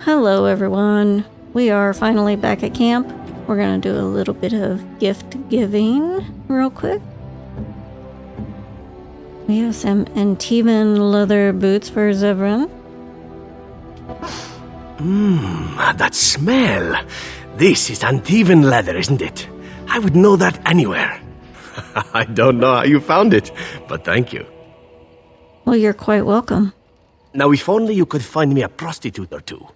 Hello everyone. We are finally back at camp. We're gonna do a little bit of gift giving real quick. We have some Antivan leather boots for Zevran. That smell. This is Antivan leather, isn't it? I would know that anywhere. I don't know how you found it, but thank you. Well, you're quite welcome. Now, if only you could find me a prostitute or two,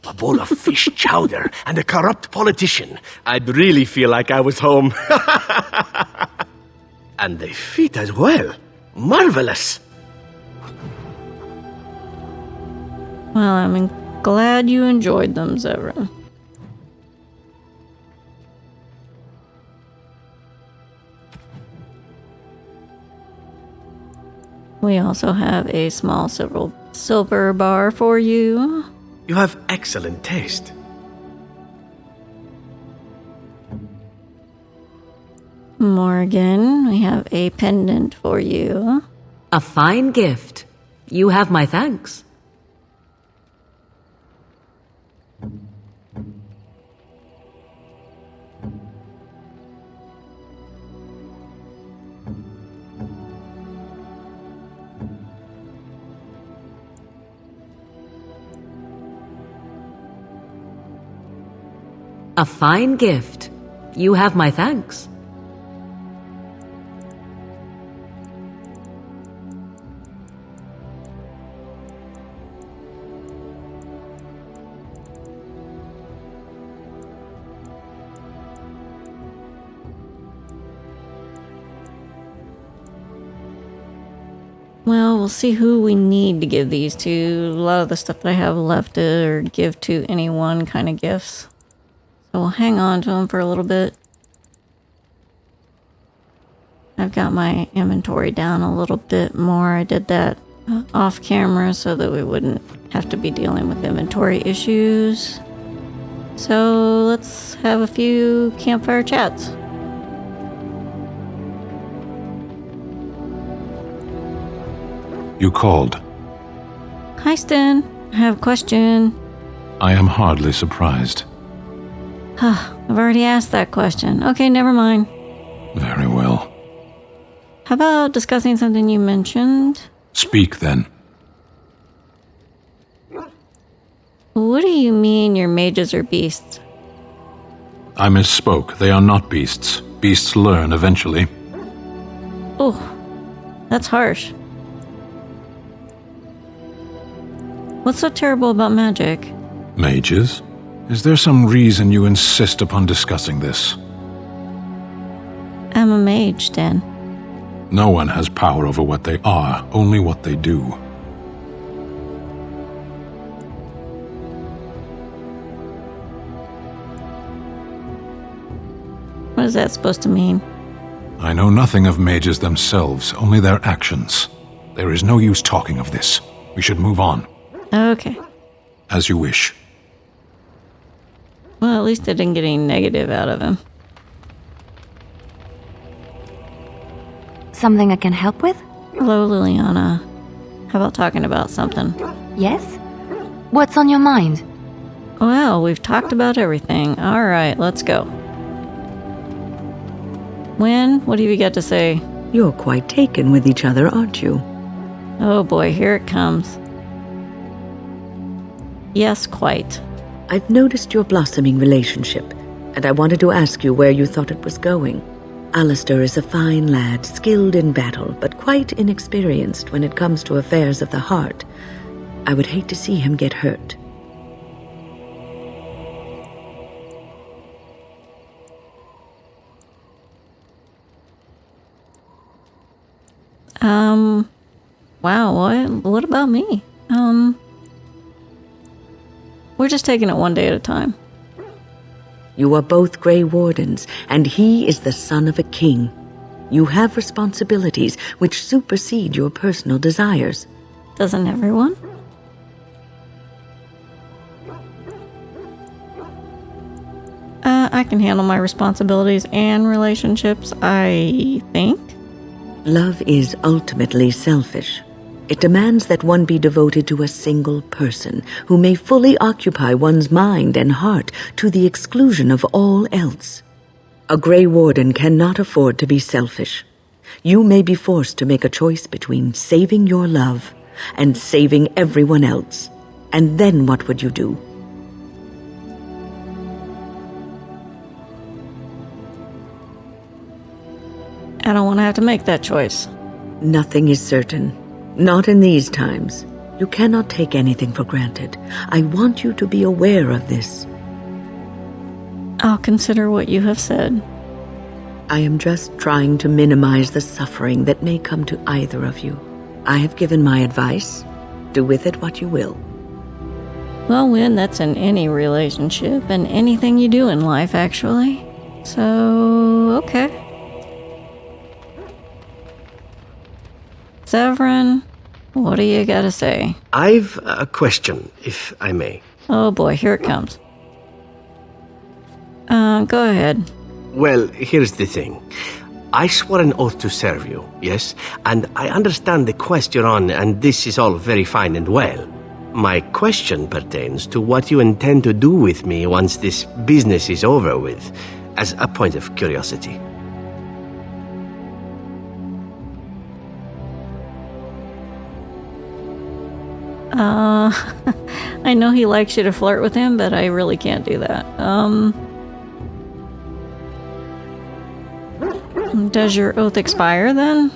a bowl of fish chowder, and a corrupt politician, I'd really feel like I was home. And they fit as well. Marvelous. Well, I'm glad you enjoyed them, Zevran. We also have a small silver bar for you. You have excellent taste. Morgan, we have a pendant for you. A fine gift. You have my thanks. A fine gift. You have my thanks. Well, we'll see who we need to give these to. A lot of the stuff that I have left to give to anyone kind of gifts. So we'll hang on to them for a little bit. I've got my inventory down a little bit more. I did that off camera so that we wouldn't have to be dealing with inventory issues. So let's have a few campfire chats. You called. Hi, Stan. I have a question. I am hardly surprised. I've already asked that question. Okay, never mind. Very well. How about discussing something you mentioned? Speak then. What do you mean your mages are beasts? I misspoke. They are not beasts. Beasts learn eventually. Oh, that's harsh. What's so terrible about magic? Mages? Is there some reason you insist upon discussing this? I'm a mage, Dan. No one has power over what they are, only what they do. What is that supposed to mean? I know nothing of mages themselves, only their actions. There is no use talking of this. We should move on. Okay. As you wish. Well, at least I didn't get any negative out of him. Something I can help with? Hello, Liliana. How about talking about something? Yes? What's on your mind? Well, we've talked about everything. All right, let's go. Wynn, what have you got to say? You're quite taken with each other, aren't you? Oh boy, here it comes. Yes, quite. I've noticed your blossoming relationship, and I wanted to ask you where you thought it was going. Alistair is a fine lad, skilled in battle, but quite inexperienced when it comes to affairs of the heart. I would hate to see him get hurt. Wow, what about me? We're just taking it one day at a time. You are both Grey Wardens, and he is the son of a king. You have responsibilities which supersede your personal desires. Doesn't everyone? I can handle my responsibilities and relationships, I think. Love is ultimately selfish. It demands that one be devoted to a single person who may fully occupy one's mind and heart to the exclusion of all else. A Grey Warden cannot afford to be selfish. You may be forced to make a choice between saving your love and saving everyone else. And then what would you do? I don't want to have to make that choice. Nothing is certain. Not in these times. You cannot take anything for granted. I want you to be aware of this. I'll consider what you have said. I am just trying to minimize the suffering that may come to either of you. I have given my advice. Do with it what you will. Well, Win, that's in any relationship and anything you do in life, actually. So, okay. Severin, what do you gotta say? I've a question, if I may. Oh boy, here it comes. Go ahead. Well, here's the thing. I swore an oath to serve you, yes? And I understand the quest you're on, and this is all very fine and well. My question pertains to what you intend to do with me once this business is over with, as a point of curiosity. I know he likes you to flirt with him, but I really can't do that. Does your oath expire then?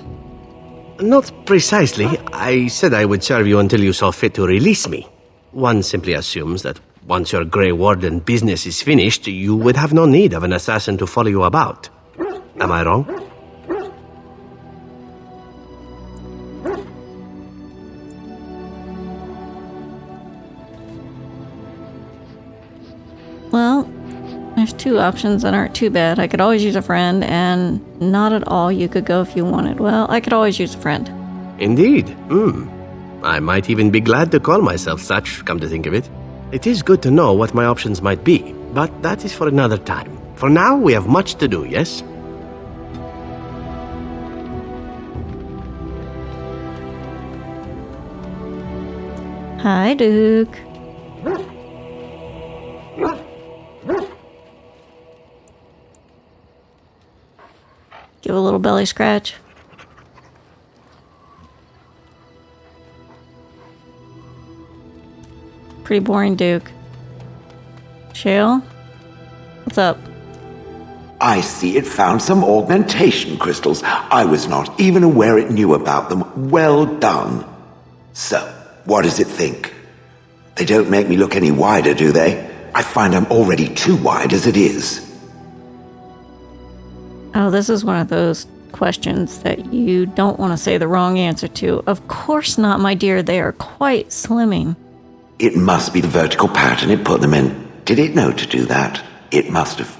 Not precisely. I said I would serve you until you saw fit to release me. One simply assumes that once your Grey Warden business is finished, you would have no need of an assassin to follow you about. Am I wrong? Well, there's two options that aren't too bad. I could always use a friend, and not at all you could go if you wanted. Well, I could always use a friend. Indeed. I might even be glad to call myself such, come to think of it. It is good to know what my options might be, but that is for another time. For now, we have much to do, yes? Hi, Duke. Give a little belly scratch. Pretty boring, Duke. Shale? What's up? I see it found some augmentation crystals. I was not even aware it knew about them. Well done. So, what does it think? They don't make me look any wider, do they? I find I'm already too wide as it is. Oh, this is one of those questions that you don't want to say the wrong answer to. Of course not, my dear. They are quite slimming. It must be the vertical pattern it put them in. Did it know to do that? It must have.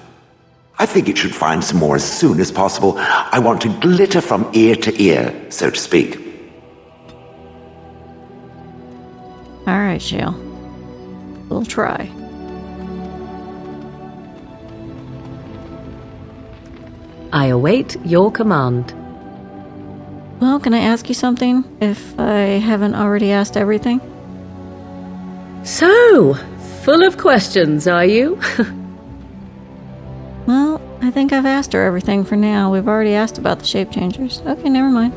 I think it should find some more as soon as possible. I want to glitter from ear to ear, so to speak. All right, Shale. We'll try. I await your command. Well, can I ask you something, if I haven't already asked everything? So, full of questions, are you? Well, I think I've asked her everything for now. We've already asked about the shape changers. Okay, never mind.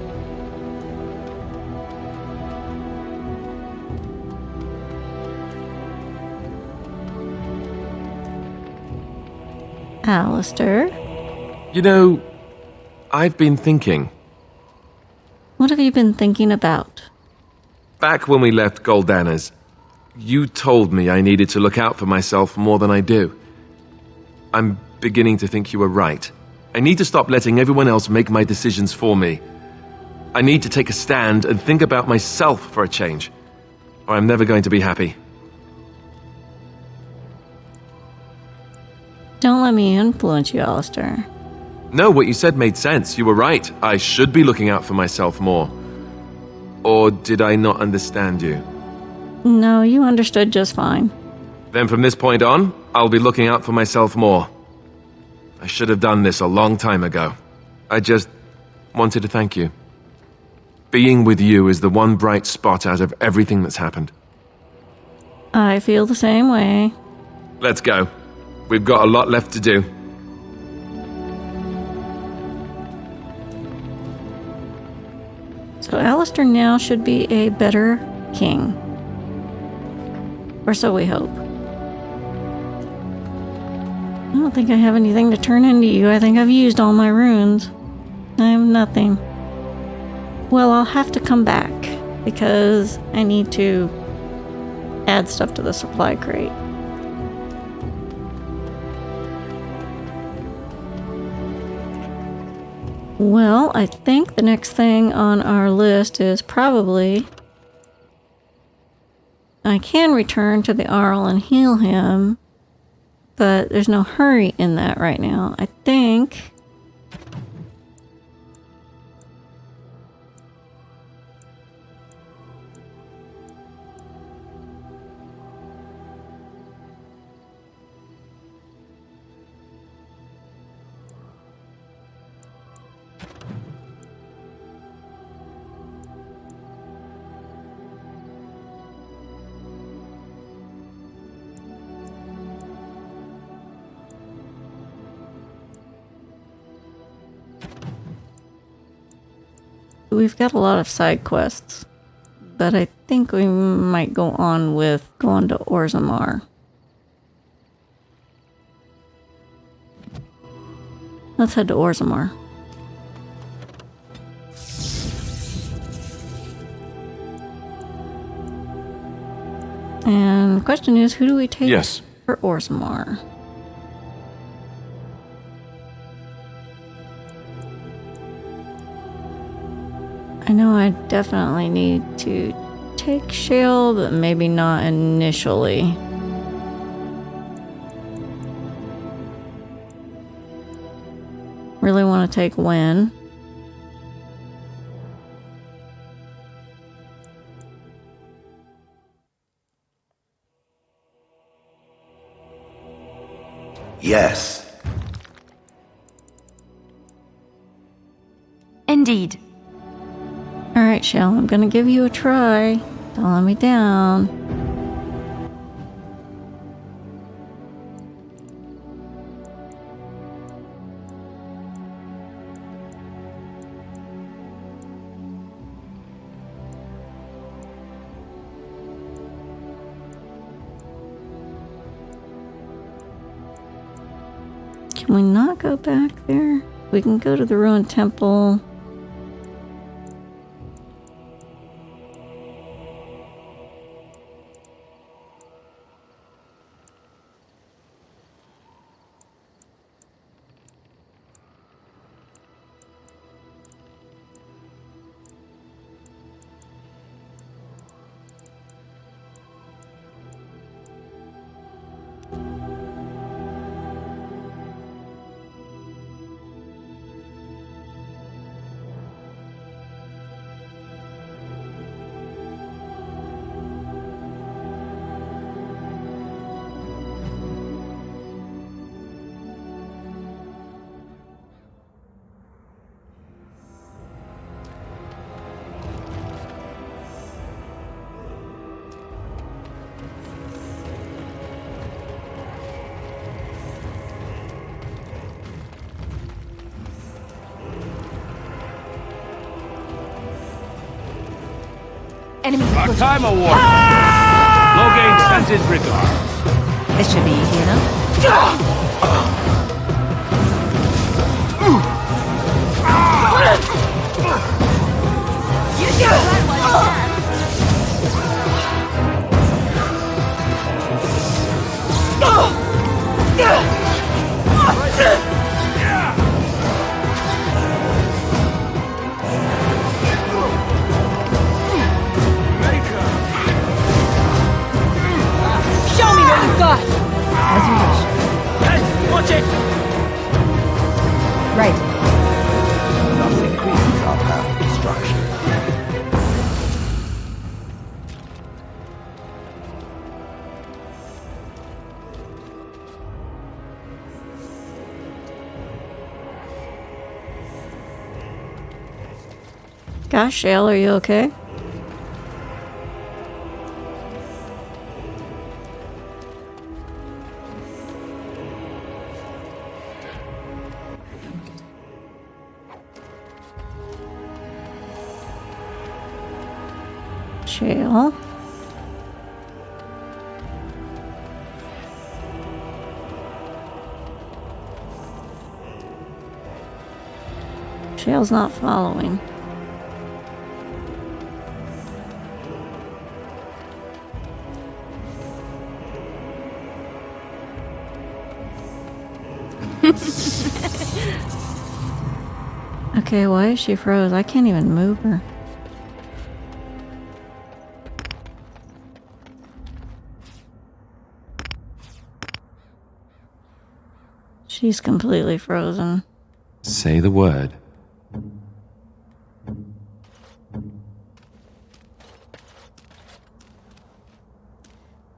Alistair? You know, I've been thinking. What have you been thinking about? Back when we left Goldanna's, you told me I needed to look out for myself more than I do. I'm beginning to think you were right. I need to stop letting everyone else make my decisions for me. I need to take a stand and think about myself for a change, or I'm never going to be happy. Don't let me influence you, Alistair. No, what you said made sense. You were right. I should be looking out for myself more. Or did I not understand you? No, you understood just fine. Then from this point on, I'll be looking out for myself more. I should have done this a long time ago. I just wanted to thank you. being with you is the one bright spot out of everything that's happened. I feel the same way. Let's go. We've got a lot left to do. So Alistair now should be a better king. Or so we hope. I don't think I have anything to turn into you. I think I've used all my runes. I have nothing. Well, I'll have to come back because I need to add stuff to the supply crate. Well, I think the next thing on our list is probably... I can return to the Arl and heal him, but there's no hurry in that right now. I think... We've got a lot of side quests, but I think we might go on with going to Orzammar. Let's head to Orzammar. And the question is, who do we take for Orzammar? I know I definitely need to take Shale, but maybe not initially. Really want to take Wen. Yes. Indeed. Alright, Shale, I'm gonna give you a try. Don't let me down. Can we not go back there? We can go to the ruined temple. Enemies Our approaching. time award. Loghain sends his regards. This should be easy enough. Show me what you've got! As you wish. Hey, watch it! Right. Thus increases our path of destruction. Gosh, Shale, are you okay? Shale. Shale's not following. Okay, why is she froze? I can't even move her. She's completely frozen. Say the word.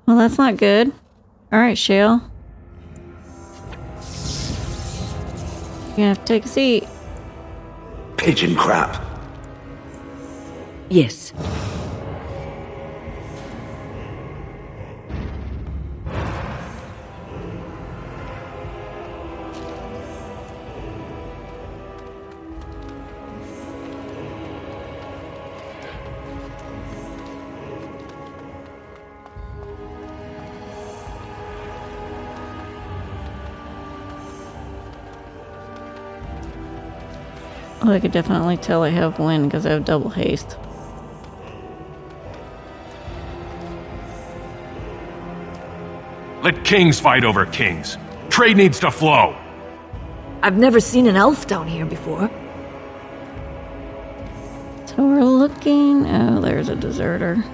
Well, that's not good. Alright, Shale. You're gonna have to take a seat. Pigeon crap. Yes. Oh, I could definitely tell I have wind because I have double haste. Let kings fight over kings. Trade needs to flow. I've never seen an elf down here before. So we're looking... Oh, there's a deserter.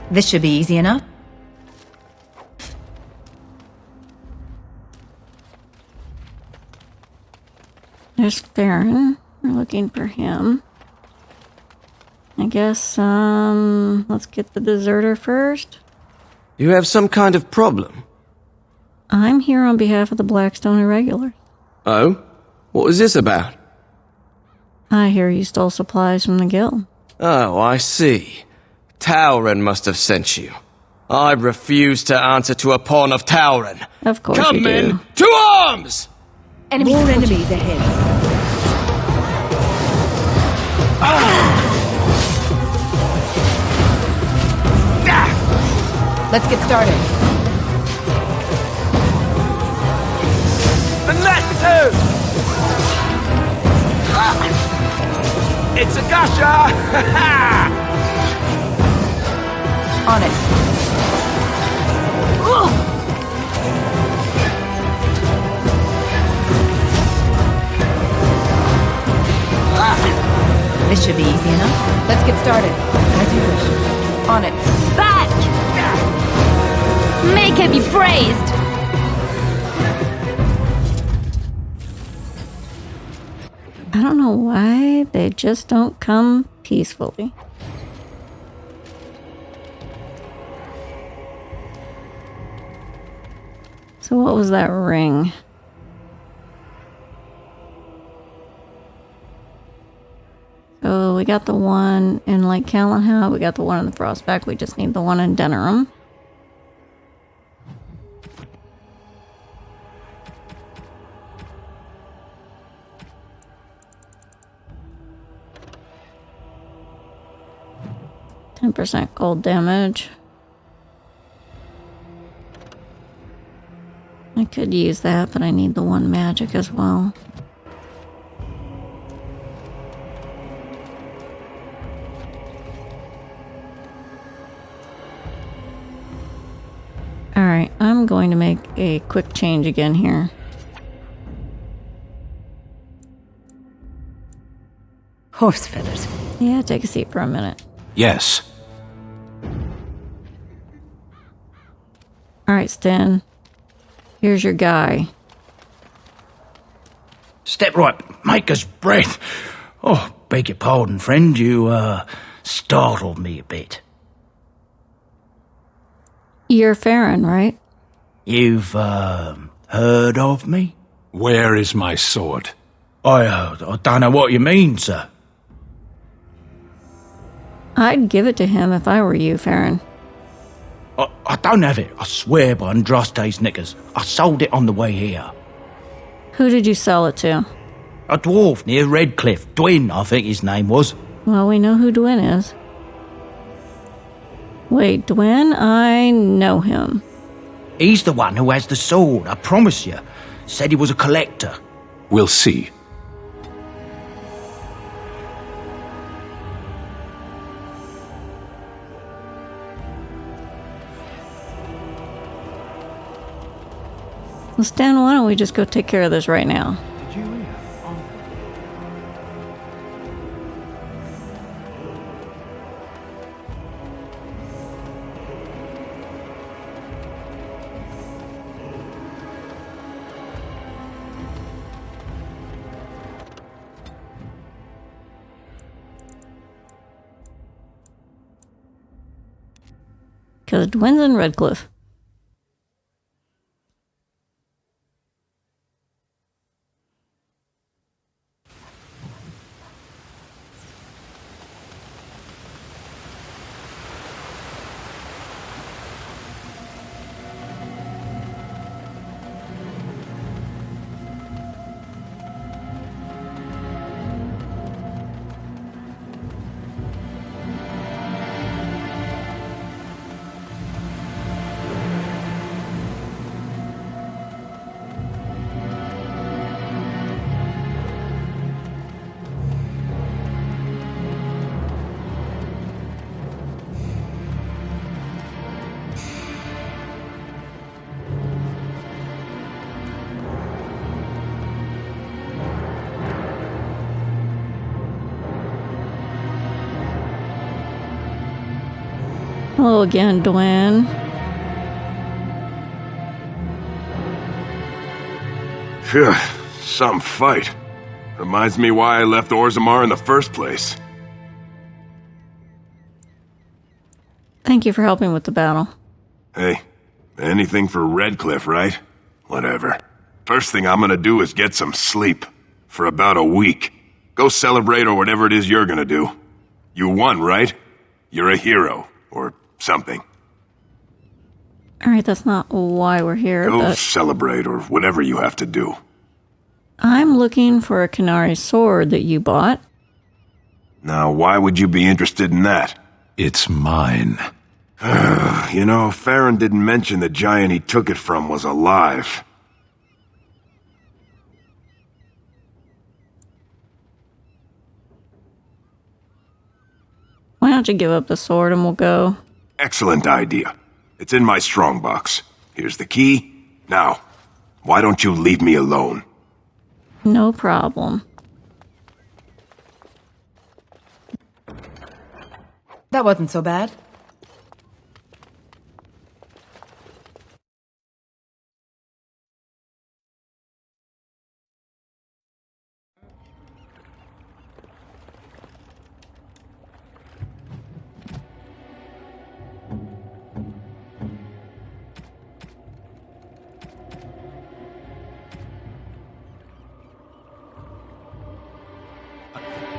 This should be easy enough. There's Farron. We're looking for him. I guess, let's get the deserter first. You have some kind of problem? I'm here on behalf of the Blackstone Irregulars. Oh? What was this about? I hear you stole supplies from the guild. Oh, I see. Tauren must have sent you. I refuse to answer to a pawn of Tauren. Of course you Come, do. men, to arms! More enemies ahead. Let's get started. The net too! It's a gusher! On it. This should be easy enough. Let's get started. As you wish. On it. Back! Make it be praised! I don't know why they just don't come peacefully. So what was that ring? So we got the one in Lake Callanhow, we got the one in the Frostback, we just need the one in Denerim. %, cold damage. I could use that, but I need the one magic as well. Alright, I'm going to make a quick change again here. Horse feathers. Yeah, take a seat for a minute. Yes. Alright, Sten. Here's your guy. Step right, maker's breath. Oh, beg your pardon, friend. You, startled me a bit. You're Farron, right? You've, heard of me? Where is my sword? I don't know what you mean, sir. I'd give it to him if I were you, Farron. I don't have it, I swear by Andraste's knickers. I sold it on the way here. Who did you sell it to? A dwarf near Redcliffe. Dwyn, I think his name was. Well, we know who Dwyn is. Wait, Dwyn? I know him. He's the one who has the sword, I promise you. Said he was a collector. We'll see. Well, Stan, why don't we just go take care of this right now? Did you hear? Because Dwyn's in Redcliffe. Hello again, Dwyn. Phew, some fight. Reminds me why I left Orzammar in the first place. Thank you for helping with the battle. Hey, anything for Redcliffe, right? Whatever. First thing I'm gonna do is get some sleep. For about a week. Go celebrate or whatever it is you're gonna do. You won, right? You're a hero. Or something. Alright, that's not why we're here, Go but celebrate or whatever you have to do. I'm looking for a Canary sword that you bought. Now, why would you be interested in that? It's mine. You know, Farron didn't mention the giant he took it from was alive. Why don't you give up the sword and we'll go? Excellent idea. It's in my strongbox. Here's the key. Now, why don't you leave me alone? No problem. That wasn't so bad.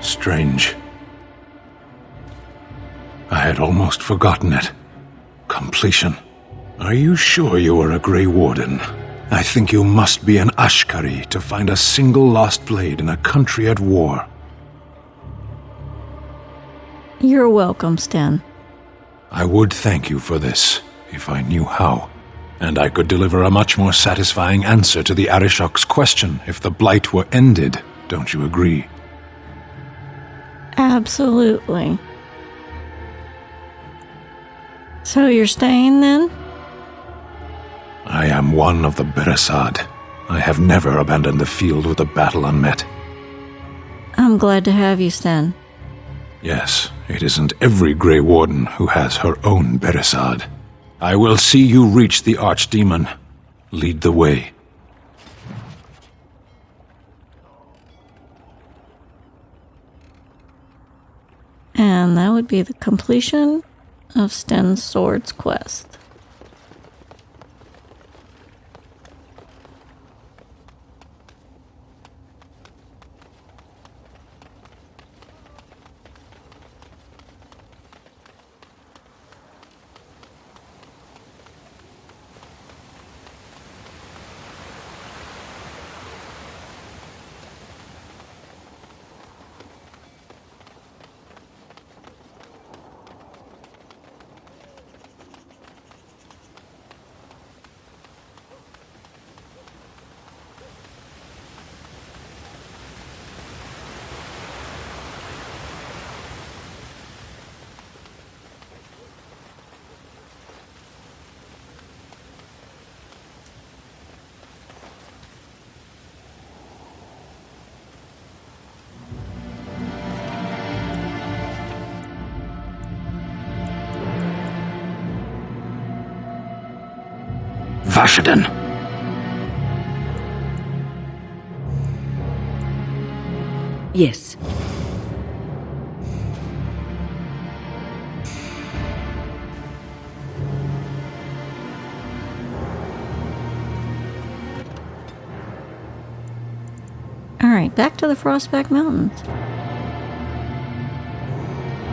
Strange. I had almost forgotten it. Completion. Are you sure you are a Grey Warden? I think you must be an Ashkari to find a single lost blade in a country at war. You're welcome, Sten. I would thank you for this, if I knew how. And I could deliver a much more satisfying answer to the Arishok's question if the Blight were ended. Don't you agree? Absolutely. So you're staying then? I am one of the Beresad. I have never abandoned the field with a battle unmet. I'm glad to have you, Sten. Yes, it isn't every Grey Warden who has her own Beresad. I will see you reach the Archdemon. Lead the way. And that would be the completion of Sten's Sword's quest. Vashaden. Yes. Alright, back to the Frostback Mountains.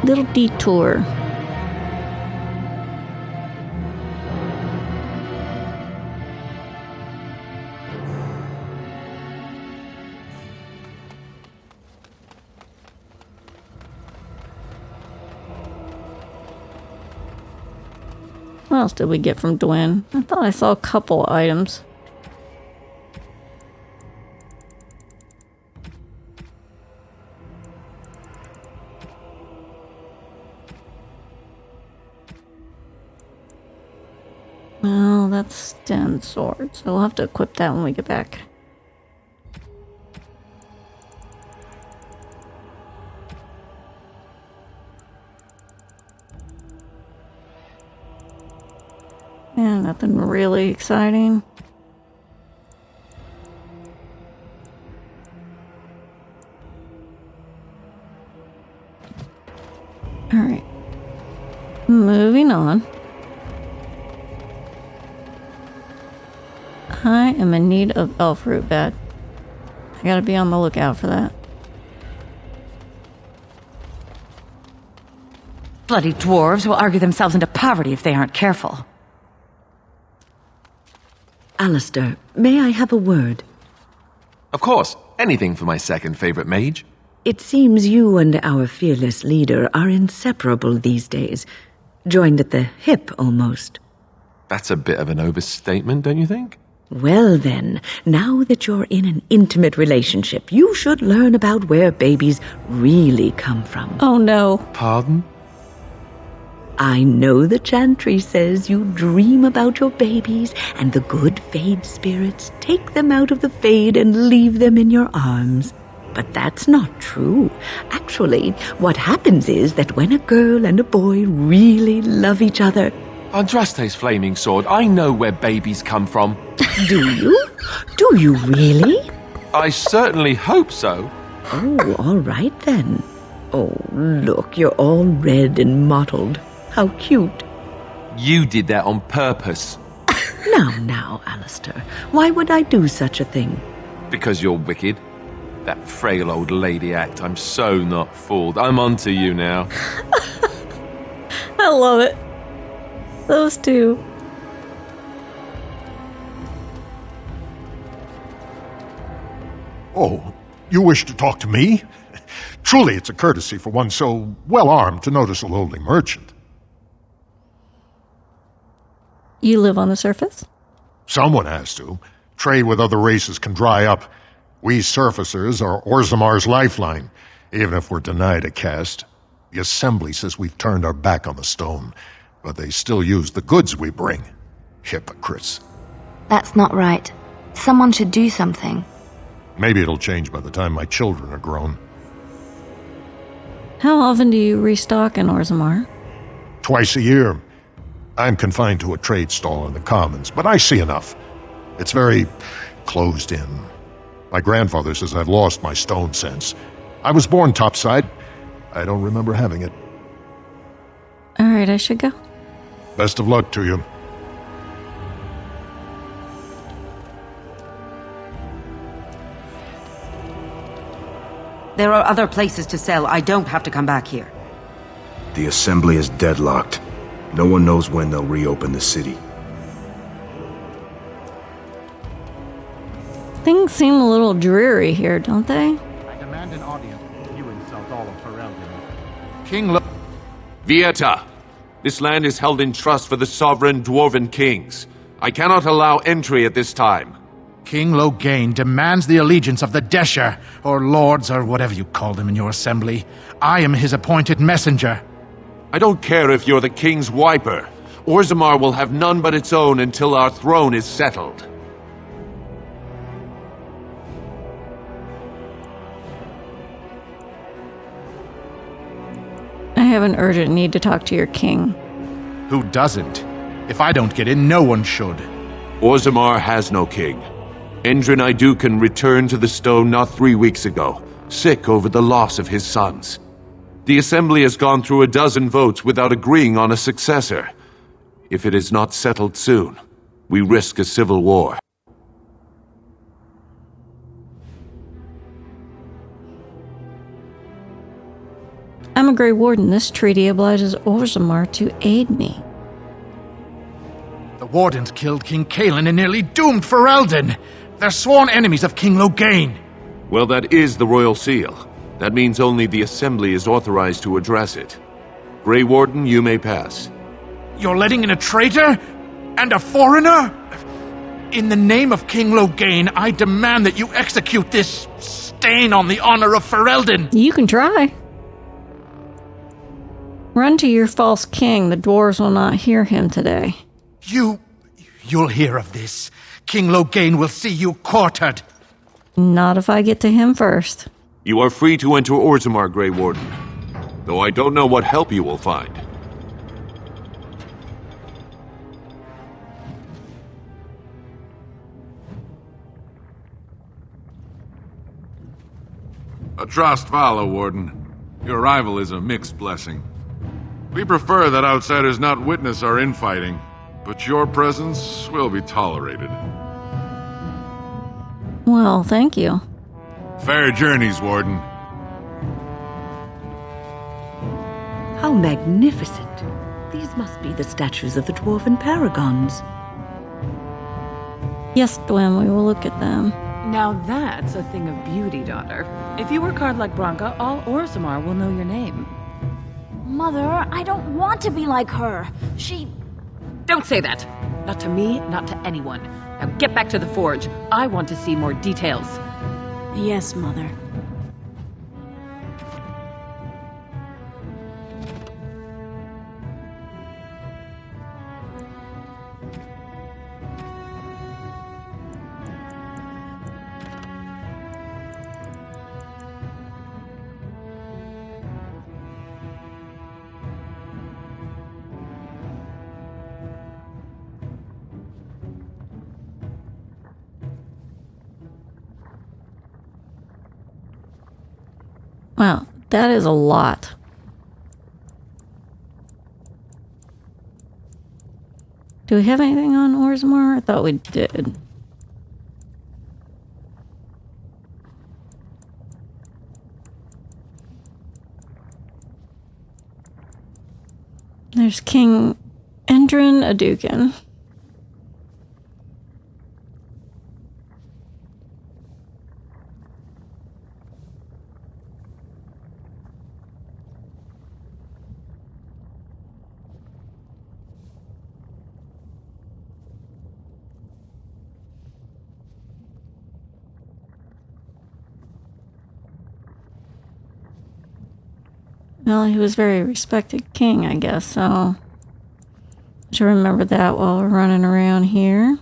Little detour. What else did we get from Dwyn? I thought I saw a couple items. Well, that's Sten's sword, so we'll have to equip that when we get back. Yeah, nothing really exciting. Alright. Moving on. I am in need of elf root bed. I gotta be on the lookout for that. Bloody dwarves will argue themselves into poverty if they aren't careful. Alistair, may I have a word? Of course, anything for my second favorite mage. It seems you and our fearless leader are inseparable these days. Joined at the hip, almost. That's a bit of an overstatement, don't you think? Well then, now that you're in an intimate relationship, you should learn about where babies really come from. Oh no. Pardon? I know the chantry says you dream about your babies, and the good Fade spirits take them out of the Fade and leave them in your arms. But that's not true. Actually, what happens is that when a girl and a boy really love each other... Andraste's flaming sword, I know where babies come from. Do you? Do you really? I certainly hope so. Oh, all right then. Oh, look, you're all red and mottled. How cute. You did that on purpose. Now, Alistair. Why would I do such a thing? Because you're wicked. That frail old lady act, I'm so not fooled. I'm onto you now. I love it. Those two. Oh, you wish to talk to me? Truly, it's a courtesy for one so well-armed to notice a lowly merchant. You live on the surface? Someone has to. Trade with other races can dry up. We surfacers are Orzammar's lifeline, even if we're denied a caste. The Assembly says we've turned our back on the stone, but they still use the goods we bring. Hypocrites. That's not right. Someone should do something. Maybe it'll change by the time my children are grown. How often do you restock in Orzammar? Twice a year. I'm confined to a trade stall in the Commons, but I see enough. It's very closed in. My grandfather says I've lost my stone sense. I was born topside. I don't remember having it. Alright, I should go. Best of luck to you. There are other places to sell. I don't have to come back here. The Assembly is deadlocked. No one knows when they'll reopen the city. Things seem a little dreary here, don't they? I demand an audience. You insult all of Ferelden. King Vieta! This land is held in trust for the sovereign Dwarven kings. I cannot allow entry at this time. King Loghain demands the allegiance of the Desher, or lords, or whatever you call them in your assembly. I am his appointed messenger. I don't care if you're the king's wiper. Orzammar will have none but its own until our throne is settled. I have an urgent need to talk to your king. Who doesn't? If I don't get in, no one should. Orzammar has no king. Endrin Idukan returned to the stone not 3 weeks ago, sick over the loss of his sons. The Assembly has gone through a dozen votes without agreeing on a successor. If it is not settled soon, we risk a civil war. I'm a Grey Warden. This treaty obliges Orzammar to aid me. The Wardens killed King Cailan and nearly doomed Ferelden. They're sworn enemies of King Loghain. Well, that is the Royal Seal. That means only the Assembly is authorized to address it. Grey Warden, you may pass. You're letting in a traitor? And a foreigner? In the name of King Loghain, I demand that you execute this stain on the honor of Ferelden. You can try. Run to your false king. The dwarves will not hear him today. You'll hear of this. King Loghain will see you quartered. Not if I get to him first. You are free to enter Orzammar, Grey Warden, though I don't know what help you will find. A trust follow, Warden. Your arrival is a mixed blessing. We prefer that outsiders not witness our infighting, but your presence will be tolerated. Well, thank you. Fair journeys, Warden. How magnificent. These must be the statues of the Dwarven Paragons. Yes, Dwayne, we will look at them. Now that's a thing of beauty, daughter. If you work hard like Branka, all Orzammar will know your name. Mother, I don't want to be like her. Don't say that. Not to me, not to anyone. Now get back to the forge. I want to see more details. Yes, Mother. Wow, that is a lot. Do we have anything on Orzammar? I thought we did. There's King Endrin Idukan. Well, he was a very respected king, I guess, so should remember that while we're running around here.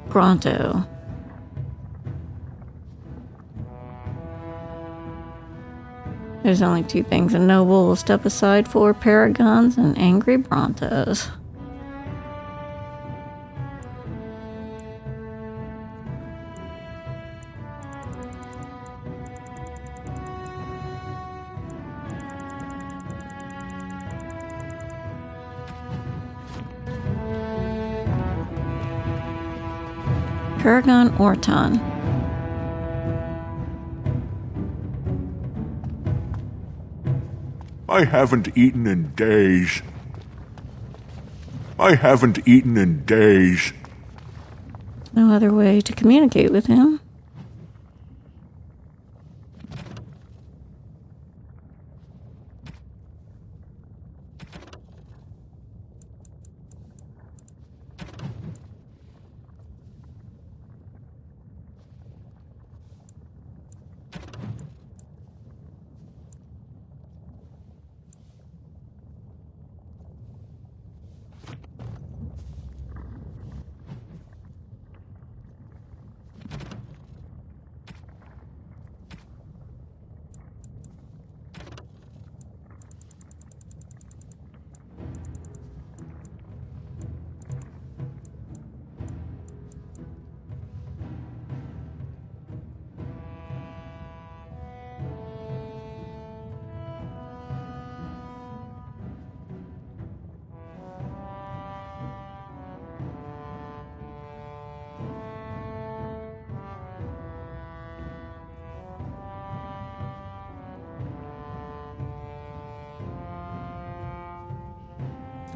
Pronto. There's only two things a noble will step aside for: Paragons and angry Brontos. Paragon Orton. I haven't eaten in days. I haven't eaten in days. No other way to communicate with him.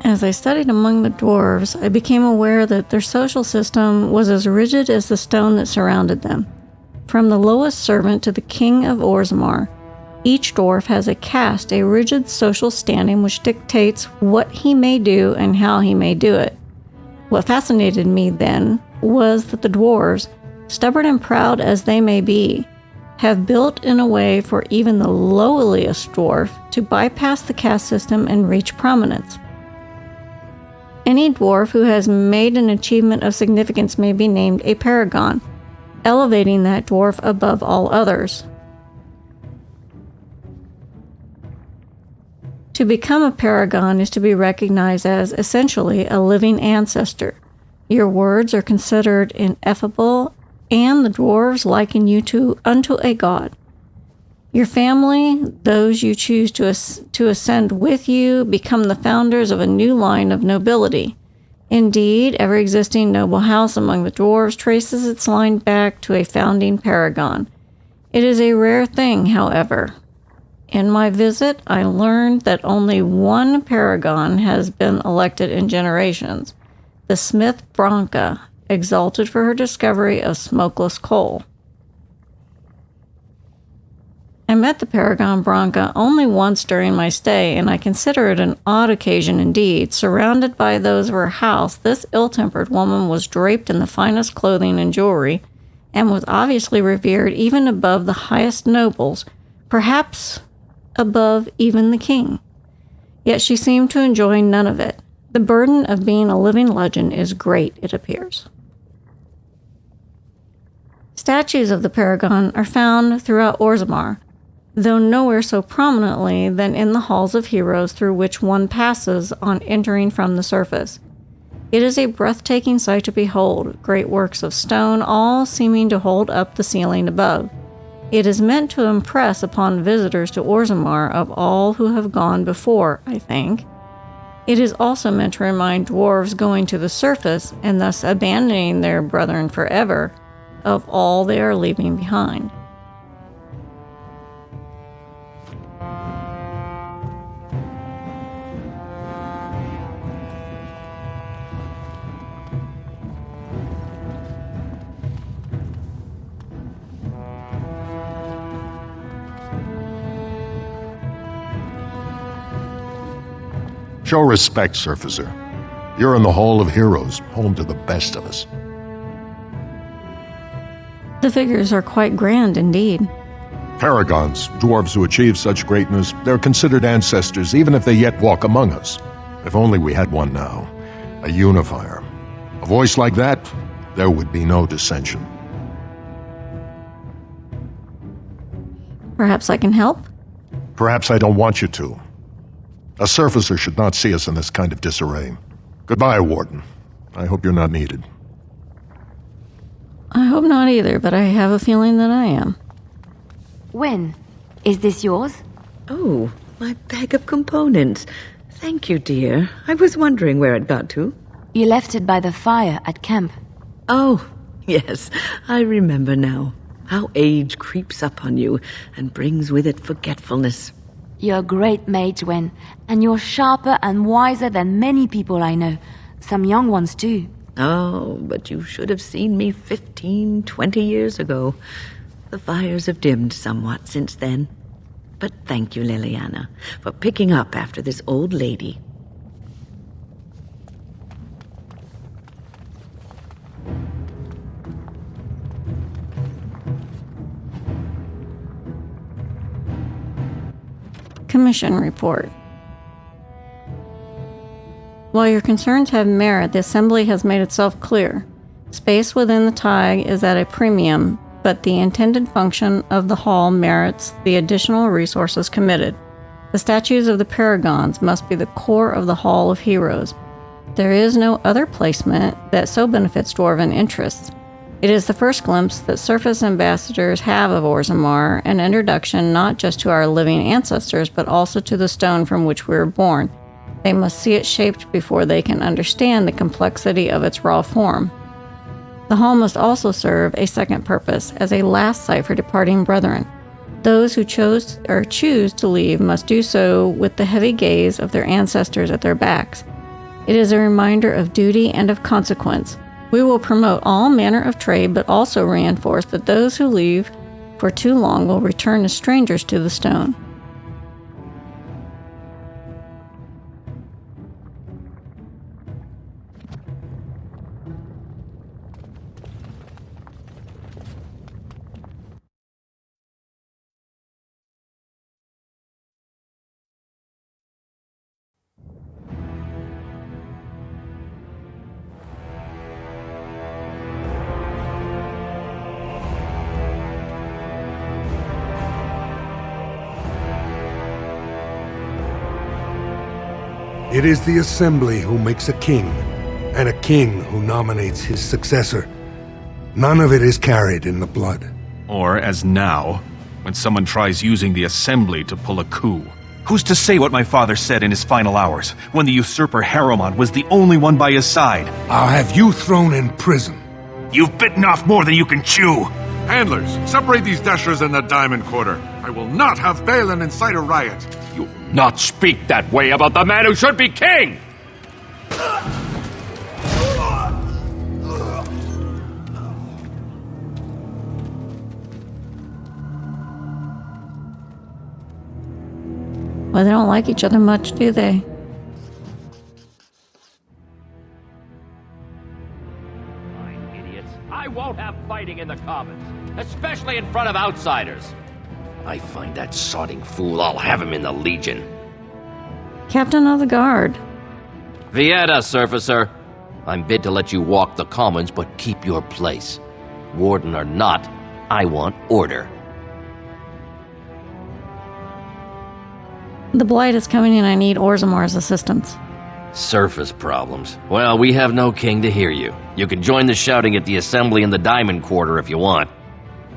As I studied among the dwarves, I became aware that their social system was as rigid as the stone that surrounded them. From the lowest servant to the king of Orzammar, each dwarf has a caste, a rigid social standing which dictates what he may do and how he may do it. What fascinated me then was that the dwarves, stubborn and proud as they may be, have built in a way for even the lowliest dwarf to bypass the caste system and reach prominence. Any dwarf who has made an achievement of significance may be named a paragon, elevating that dwarf above all others. To become a paragon is to be recognized as essentially a living ancestor. Your words are considered ineffable, and the dwarves liken you unto a god. Your family, those you choose to ascend with you, become the founders of a new line of nobility. Indeed, every existing noble house among the dwarves traces its line back to a founding paragon. It is a rare thing, however. In my visit, I learned that only one paragon has been elected in generations, the smith Branca, exalted for her discovery of smokeless coal. I met the Paragon Branca only once during my stay, and I consider it an odd occasion indeed. Surrounded by those of her house, this ill-tempered woman was draped in the finest clothing and jewelry, and was obviously revered even above the highest nobles, perhaps above even the king. Yet she seemed to enjoy none of it. The burden of being a living legend is great, it appears. Statues of the Paragon are found throughout Orzammar, though nowhere so prominently than in the halls of heroes through which one passes on entering from the surface. It is a breathtaking sight to behold, great works of stone, all seeming to hold up the ceiling above. It is meant to impress upon visitors to Orzammar of all who have gone before, I think. It is also meant to remind dwarves going to the surface, and thus abandoning their brethren forever, of all they are leaving behind. Show respect, Surfacer. You're in the Hall of Heroes, home to the best of us. The figures are quite grand indeed. Paragons, dwarves who achieve such greatness, they're considered ancestors even if they yet walk among us. If only we had one now. A unifier. A voice like that, there would be no dissension. Perhaps I can help? Perhaps I don't want you to. A surfacer should not see us in this kind of disarray. Goodbye, Warden. I hope you're not needed. I hope not either, but I have a feeling that I am. Wyn, is this yours? Oh, my bag of components. Thank you, dear. I was wondering where it got to. You left it by the fire at camp. Oh, yes, I remember now. How age creeps up on you and brings with it forgetfulness. You're a great mage, Wyn, and you're sharper and wiser than many people I know. Some young ones do. Oh, but you should have seen me 15, 20 years ago. The fires have dimmed somewhat since then. But thank you, Liliana, for picking up after this old lady. Commission Report. While your concerns have merit, the Assembly has made itself clear. Space within the TIG is at a premium, but the intended function of the hall merits the additional resources committed. The statues of the Paragons must be the core of the Hall of Heroes. There is no other placement that so benefits Dwarven interests. It is the first glimpse that surface ambassadors have of Orzammar, an introduction not just to our living ancestors, but also to the stone from which we were born. They must see it shaped before they can understand the complexity of its raw form. The hall must also serve a second purpose, as a last site for departing brethren. Those who choose to leave must do so with the heavy gaze of their ancestors at their backs. It is a reminder of duty and of consequence. We will promote all manner of trade, but also reinforce that those who leave for too long will return as strangers to the stone. It is the Assembly who makes a king, and a king who nominates his successor. None of it is carried in the blood. Or, as now, when someone tries using the Assembly to pull a coup. Who's to say what my father said in his final hours, when the usurper Harrowmont was the only one by his side? I'll have you thrown in prison. You've bitten off more than you can chew! Handlers, separate these dashers in the Diamond Quarter. I will not have Balin incite a riot. You not speak that way about the man who should be king! Well, they don't like each other much, do they? Fine idiots. I won't have fighting in the Commons, especially in front of outsiders. I find that sodding fool, I'll have him in the Legion. Captain of the Guard. Vieta, Surfacer. I'm bid to let you walk the Commons, but keep your place. Warden or not, I want order. The Blight is coming and I need Orzammar's assistance. Surface problems. Well, we have no king to hear you. You can join the shouting at the Assembly in the Diamond Quarter if you want.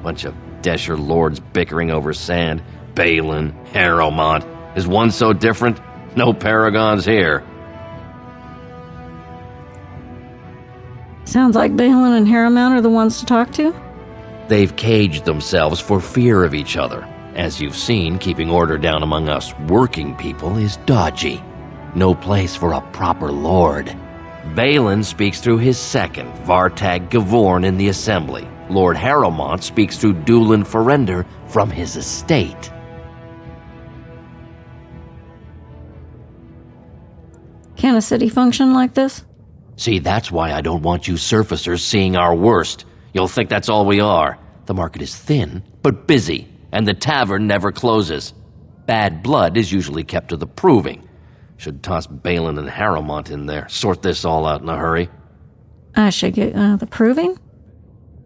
Bunch of Desher lords bickering over sand. Balin, Harrowmont. Is one so different? No Paragons here. Sounds like Balin and Harrowmont are the ones to talk to? They've caged themselves for fear of each other. As you've seen, keeping order down among us working people is dodgy. No place for a proper lord. Balin speaks through his second, Vartag Gavorn, in the Assembly. Lord Harrowmont speaks through Dulin Ferender from his estate. Can a city function like this? See, that's why I don't want you surfacers seeing our worst. You'll think that's all we are. The market is thin, but busy, and the tavern never closes. Bad blood is usually kept to the proving. Should toss Balin and Harrowmont in there, sort this all out in a hurry. I should get the proving?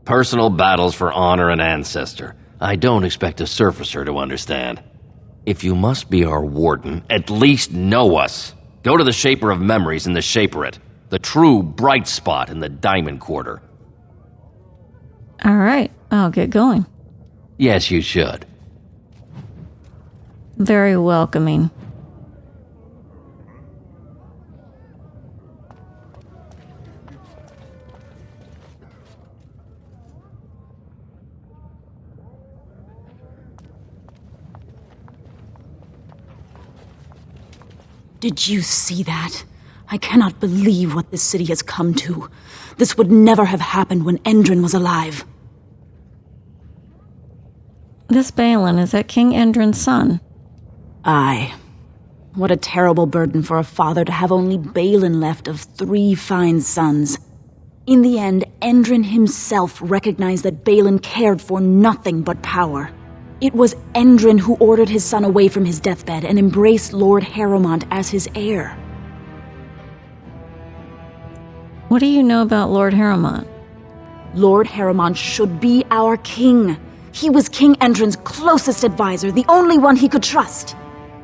Personal battles for honor and ancestor. I don't expect a surfacer to understand. If you must be our warden, at least know us. Go to the Shaper of Memories in the Shaperate, the true bright spot in the Diamond Quarter. All right, I'll get going. Yes, you should. Very welcoming. Did you see that? I cannot believe what this city has come to. This would never have happened when Endrin was alive. This Balin, is that King Endrin's son? Aye. What a terrible burden for a father to have only Balin left of 3 fine sons. In the end, Endrin himself recognized that Balin cared for nothing but power. It was Endrin who ordered his son away from his deathbed and embraced Lord Harrowmont as his heir. What do you know about Lord Harrowmont? Lord Harrowmont should be our king. He was King Endrin's closest advisor, the only one he could trust.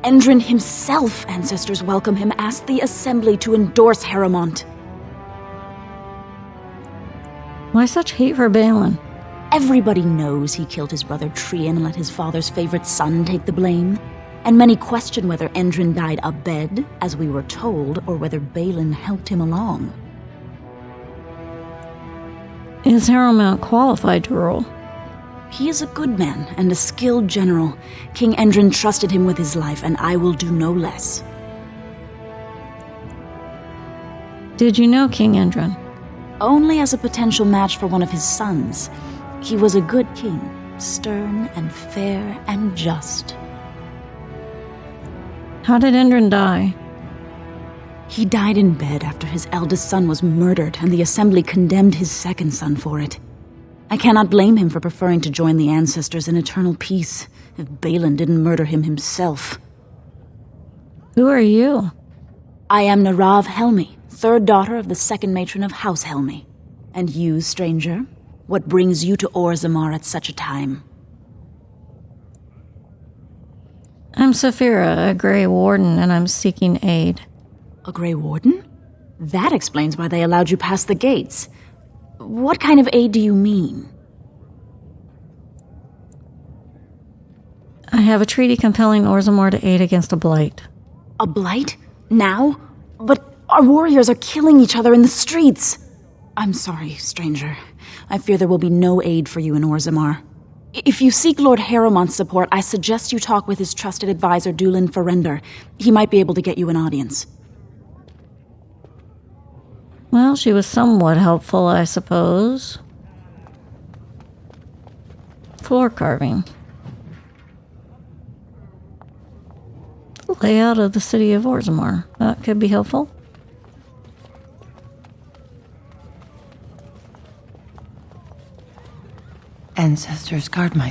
Endrin himself, ancestors welcome him, asked the Assembly to endorse Harrowmont. Why such hate for Balin? Everybody knows he killed his brother Trian and let his father's favorite son take the blame. And many question whether Endrin died abed, as we were told, or whether Balin helped him along. Is Harrowmont qualified to rule? He is a good man and a skilled general. King Endrin trusted him with his life, and I will do no less. Did you know King Endrin? Only as a potential match for one of his sons. He was a good king, stern and fair and just. How did Endrin die? He died in bed after his eldest son was murdered, and the Assembly condemned his second son for it. I cannot blame him for preferring to join the ancestors in eternal peace, if Balin didn't murder him himself. Who are you? I am Narav Helmi, 3rd daughter of the 2nd matron of House Helmi. And you, stranger, what brings you to Orzammar at such a time? I'm Saphira, a Grey Warden, and I'm seeking aid. A Grey Warden? That explains why they allowed you past the gates. What kind of aid do you mean? I have a treaty compelling Orzammar to aid against a blight. A blight? Now? But our warriors are killing each other in the streets. I'm sorry, stranger. I fear there will be no aid for you in Orzammar. If you seek Lord Harrowmont's support, I suggest you talk with his trusted advisor, Dulin Ferrender. He might be able to get you an audience. Well, she was somewhat helpful, I suppose. Floor carving. Layout of the city of Orzammar. That could be helpful. Ancestors guard my...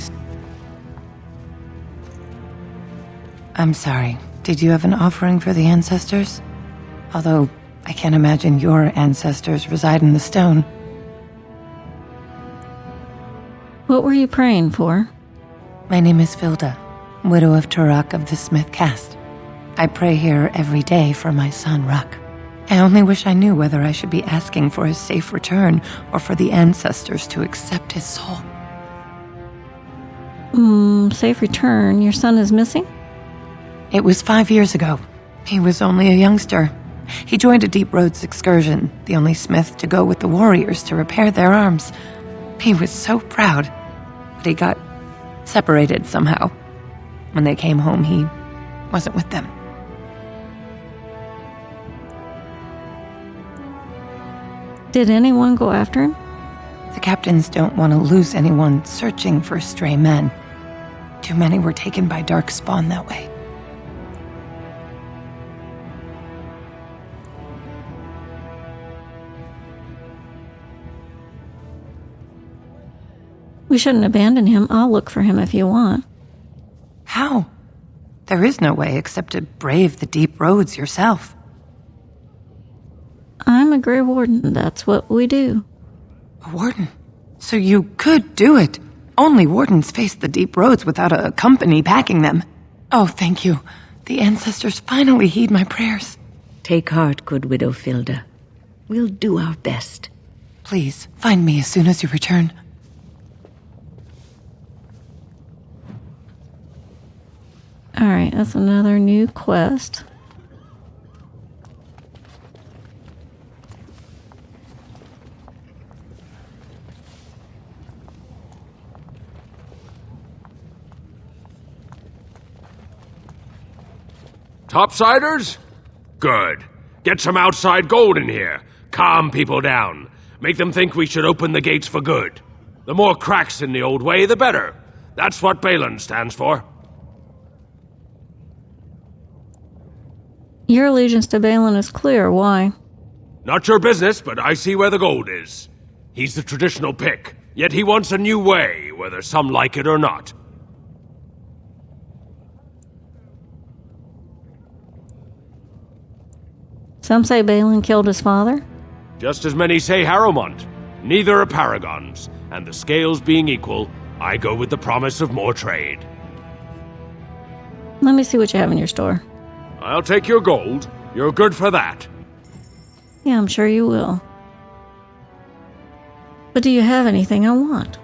I'm sorry. Did you have an offering for the ancestors? Although, I can't imagine your ancestors reside in the stone. What were you praying for? My name is Vilda, widow of Turok of the Smith caste. I pray here every day for my son, Ruck. I only wish I knew whether I should be asking for his safe return or for the ancestors to accept his soul. Safe return. Your son is missing? It was 5 years ago. He was only a youngster. He joined a Deep Roads excursion, the only smith to go with the warriors to repair their arms. He was so proud, but he got separated somehow. When they came home, he wasn't with them. Did anyone go after him? The captains don't want to lose anyone searching for stray men. Too many were taken by dark spawn that way. We shouldn't abandon him. I'll look for him if you want. How? There is no way except to brave the deep roads yourself. I'm a Grey Warden. That's what we do. A warden? So you could do it. Only wardens face the deep roads without a company backing them. Oh, thank you. The ancestors finally heed my prayers. Take heart, good widow Filda. We'll do our best. Please, find me as soon as you return. Alright, that's another new quest. Topsiders? Good. Get some outside gold in here. Calm people down. Make them think we should open the gates for good. The more cracks in the old way, the better. That's what Balin stands for. Your allegiance to Balin is clear. Why? Not your business, but I see where the gold is. He's the traditional pick, yet he wants a new way, whether some like it or not. Some say Balin killed his father. Just as many say Harrowmont. Neither are Paragons, and the scales being equal, I go with the promise of more trade. Let me see what you have in your store. I'll take your gold. You're good for that. Yeah, I'm sure you will. But do you have anything I want?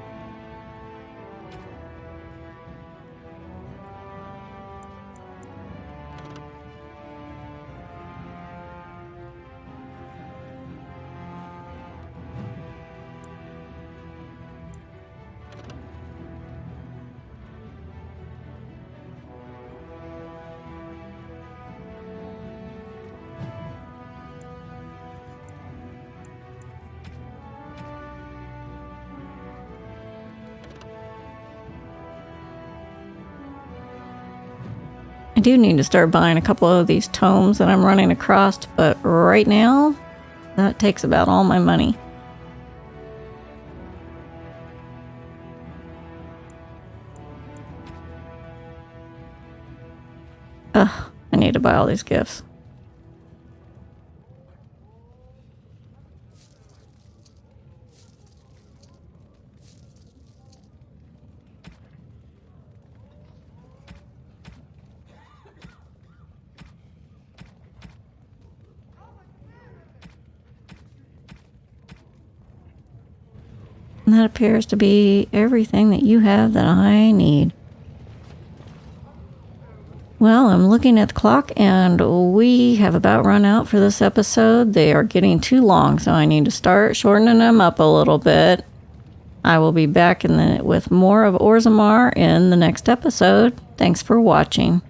I do need to start buying a couple of these tomes that I'm running across, but right now, that takes about all my money. Ugh, I need to buy all these gifts. And that appears to be everything that you have that I need. Well, I'm looking at the clock and we have about run out for this episode. They are getting too long, so I need to start shortening them up a little bit. I will be back with more of Orzammar in the next episode. Thanks for watching.